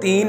3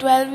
12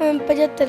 75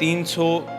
300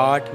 8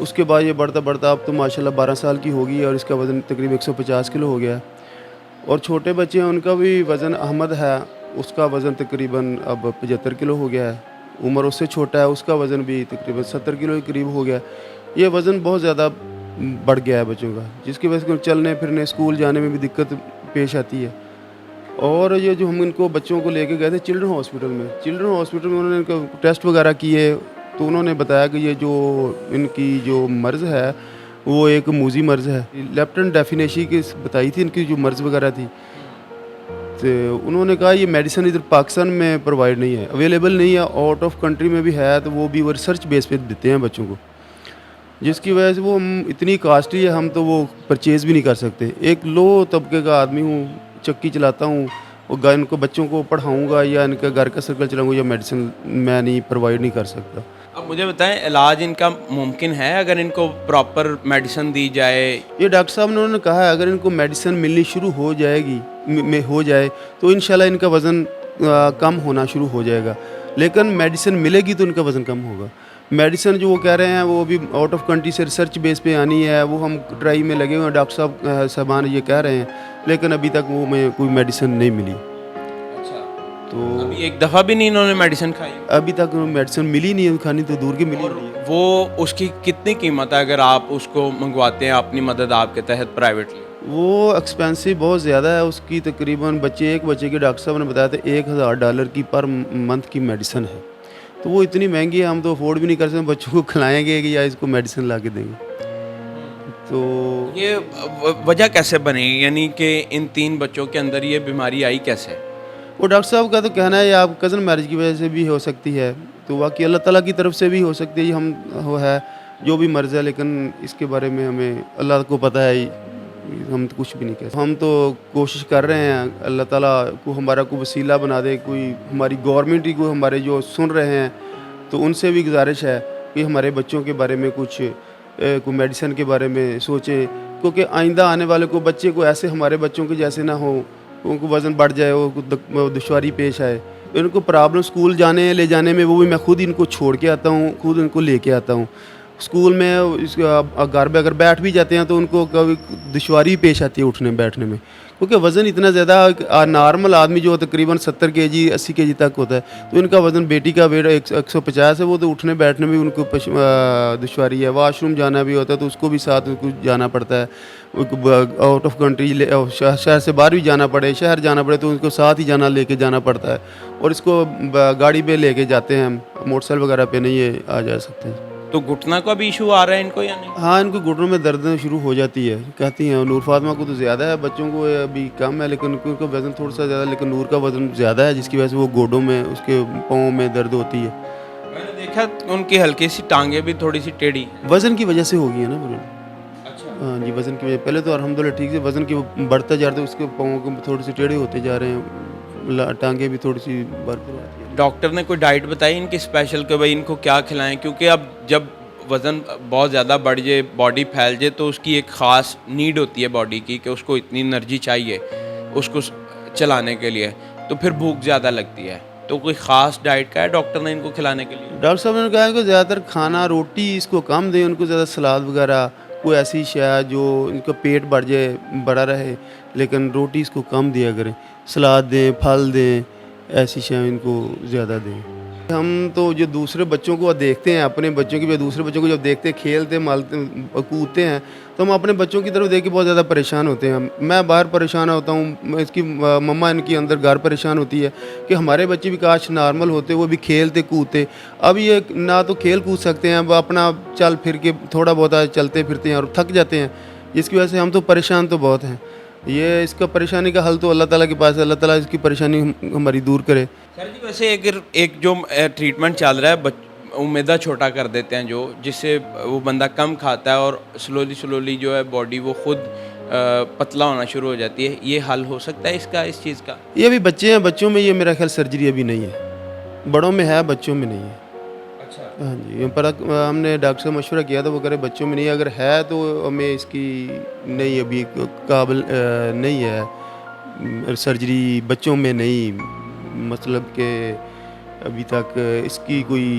اس کے بعد یہ بڑھتا بڑھتا اب تو ماشاءاللہ 12 سال کی ہوگی اور اس کا وزن تقریباً 150 کلو ہو گیا ہے. اور چھوٹے بچے ہیں ان کا بھی وزن احمد ہے, اس کا وزن تقریباً اب 75 کلو ہو گیا ہے. عمر اس سے چھوٹا ہے, اس کا وزن بھی تقریباً 70 کلو کے قریب ہو گیا. یہ وزن بہت زیادہ بڑھ گیا ہے بچوں کا, جس کی وجہ سے چلنے پھرنے اسکول جانے میں بھی دقت پیش آتی ہے. اور یہ جو ہم ان کو بچوں کو لے کے گئے تھے چلڈرن ہاسپٹل میں انہوں نے ان کا ٹیسٹ وغیرہ کیے تو انہوں نے بتایا کہ یہ جو ان کی جو مرض ہے وہ ایک موذی مرض ہے. لیپٹن ڈیفینیشی کی بتائی تھی ان کی جو مرض وغیرہ تھی, تو انہوں نے کہا یہ میڈیسن ادھر پاکستان میں پرووائڈ نہیں ہے, اویلیبل نہیں ہے, آؤٹ آف کنٹری میں بھی ہے تو وہ بھی وہ ریسرچ بیس پہ دیتے ہیں بچوں کو, جس کی وجہ سے وہ اتنی کاسٹلی ہے ہم تو وہ پرچیز بھی نہیں کر سکتے. ایک لو طبقے کا آدمی ہوں, چکی چلاتا ہوں, اور ان کو بچوں کو پڑھاؤں گا یا ان کا گھر کا سرکل چلاؤں گا, یا میڈیسن میں نہیں پرووائڈ نہیں کر سکتا. اب مجھے بتائیں علاج ان کا ممکن ہے اگر ان کو پراپر میڈیسن دی جائے؟ یہ ڈاکٹر صاحب نے انہوں نے کہا ہے اگر ان کو میڈیسن ملنی شروع ہو جائے تو انشاءاللہ ان کا وزن کم ہونا شروع ہو جائے گا. لیکن میڈیسن ملے گی تو ان کا وزن کم ہوگا. میڈیسن جو وہ کہہ رہے ہیں وہ بھی آؤٹ آف کنٹری سے ریسرچ بیس پہ آنی ہے, وہ ہم ٹرائی میں لگے ہوئے ہیں, ڈاکٹر صاحبان یہ کہہ رہے ہیں, لیکن ابھی تک وہ میں کوئی میڈیسن نہیں ملی. تو ابھی ایک دفعہ بھی نہیں انہوں نے میڈیسن کھائی؟ ابھی تک میڈیسن ملی نہیں ہے, کھانی تو دور کی ملی نہیں ہے. وہ اس کی کتنی قیمت ہے اگر آپ اس کو منگواتے ہیں اپنی مدد آپ کے تحت پرائیویٹلی؟ وہ ایکسپینسو بہت زیادہ ہے اس کی. تقریباً ایک بچے کے ڈاکٹر صاحب نے بتایا تھا $1000 کی پر منتھ کی میڈیسن ہے. تو وہ اتنی مہنگی ہے ہم تو افورڈ بھی نہیں کر سکتے. بچوں کو کھلائیں گے کہ یا اس کو میڈیسن لا کے دیں گے. تو یہ وجہ کیسے بنی, یعنی کہ ان 3 بچوں کے اندر یہ بیماری آئی کیسے؟ وہ ڈاکٹر صاحب کا تو کہنا ہے آپ کزن میرج کی وجہ سے بھی ہو سکتی ہے, تو واقعی اللہ تعالیٰ کی طرف سے بھی ہو سکتی ہے. ہم وہ ہے جو بھی مرض ہے, لیکن اس کے بارے میں ہمیں اللہ کو پتہ ہے, ہم تو کچھ بھی نہیں کہہ سکتے. ہم تو کوشش کر رہے ہیں اللہ تعالیٰ کو ہمارا کوئی وسیلہ بنا دے, کوئی ہماری گورنمنٹ ہی کو ہمارے جو سن رہے ہیں تو ان سے بھی گزارش ہے کہ ہمارے بچوں کے بارے میں کچھ کوئی میڈیسن کے بارے میں سوچیں, کیونکہ آئندہ آنے والے کو بچے کو ایسے ہمارے بچوں کے جیسے نہ ہو, ان کو وزن بڑھ جائے, وہ دشواری پیش آئے. ان کو پرابلم اسکول جانے لے جانے میں وہ بھی میں خود ان کو چھوڑ کے آتا ہوں, خود ان کو لے کے آتا ہوں. اسکول میں گھر پہ اگر بیٹھ بھی جاتے ہیں تو ان کو کبھی دشواری پیش آتی ہے اٹھنے بیٹھنے میں, کیونکہ وزن اتنا زیادہ, نارمل آدمی جو تقریباً 70 kg 80 kg تک ہوتا ہے, تو ان کا وزن بیٹی کا ویٹ 150 ہے. وہ تو اٹھنے بیٹھنے میں ان کو دشواری ہے. واش روم جانا بھی ہوتا ہے تو اس کو بھی ساتھ ان کو جانا پڑتا ہے. آؤٹ آف کنٹری شہر سے باہر بھی جانا پڑے, شہر جانا پڑے تو ان کو ساتھ ہی لے کے جانا پڑتا ہے. اور اس کو گاڑی پہ لے کے جاتے ہیں, موٹر سائیکل وغیرہ پہ نہیں یہ آ جا سکتے. تو گھٹنا کا بھی ایشو آ رہا ہے ان کو یا نہیں؟ ہاں, ان کو گھٹنوں میں درد شروع ہو جاتی ہے, کہتی ہیں. نور فاطمہ کو تو زیادہ ہے, بچوں کو ابھی کم ہے, لیکن ان کا وزن تھوڑا سا زیادہ, لیکن نور کا وزن زیادہ ہے, جس کی وجہ سے وہ گوڈوں میں اس کے پاؤں میں درد ہوتی ہے. میں نے دیکھا ان کی ہلکی سی ٹانگیں بھی تھوڑی سی ٹیڑھی, وزن کی وجہ سے ہو گئی ہے نا. اچھا, ہاں جی, وزن کی وجہ. پہلے تو الحمدللہ ٹھیک سے وزن کی بڑھتا جا رہا ہے, اس کے پاؤں کو تھوڑے سے ٹیڑھے ہوتے جا رہے ہیں, ٹانگیں بھی تھوڑی سی برف آتی ہیں. ڈاکٹر نے کوئی ڈائٹ بتائی ان کی اسپیشل کہ بھائی ان کو کیا کھلائیں, کیونکہ اب جب وزن بہت زیادہ بڑھ جائے, باڈی پھیل جائے, تو اس کی ایک خاص نیڈ ہوتی ہے باڈی کی کہ اس کو اتنی انرجی چاہیے اس کو چلانے کے لیے, تو پھر بھوک زیادہ لگتی ہے. تو کوئی خاص ڈائٹ کا ہے ڈاکٹر نے ان کو کھلانے کے لیے؟ ڈاکٹر صاحب نے کہا کہ زیادہ تر کھانا روٹی اس کو کم دیں, ان کو زیادہ سلاد وغیرہ کوئی ایسی شے جو ان کا پیٹ بڑا رہے, لیکن روٹی اس کو کم دیا کریں. سلاد دیں, پھل دیں, ایسی شے ان کو زیادہ دیں. ہم تو جو دوسرے بچوں کو دیکھتے ہیں, اپنے بچوں کی بھی دوسرے بچوں کو جب دیکھتے ہیں کھیلتے مالتے کودتے ہیں, تو ہم اپنے بچوں کی طرف دیکھ کے بہت زیادہ پریشان ہوتے ہیں. میں باہر پریشان ہوتا ہوں, اس کی مما ان کی اندر گھر پریشان ہوتی ہے کہ ہمارے بچے بھی کاش نارمل ہوتے, وہ بھی کھیلتے کودتے. اب یہ نہ تو کھیل کود سکتے ہیں, اب اپنا چل پھر کے تھوڑا بہت چلتے پھرتے ہیں اور تھک جاتے ہیں, جس کی وجہ سے ہم تو پریشان تو بہت ہیں. یہ اس کا پریشانی کا حل تو اللہ تعالیٰ کے پاس ہے, اللہ تعالیٰ اس کی پریشانی ہماری دور کرے. سر جی, ویسے ایک جو ٹریٹمنٹ چل رہا ہے, معدہ چھوٹا کر دیتے ہیں جو, جس سے وہ بندہ کم کھاتا ہے اور سلولی جو ہے باڈی وہ خود پتلا ہونا شروع ہو جاتی ہے, یہ حل ہو سکتا ہے اس چیز کا؟ یہ ابھی بچے ہیں, بچوں میں یہ میرا خیال سرجری ابھی نہیں ہے, بڑوں میں ہے, بچوں میں نہیں ہے. اچھا, ہاں جی, پر ہم نے ڈاکٹر سے مشورہ کیا تھا, وہ کرے بچوں میں نہیں, اگر ہے تو ہمیں اس کی نہیں ابھی قابل نہیں ہے سرجری بچوں میں نہیں, مطلب کہ ابھی تک اس کی کوئی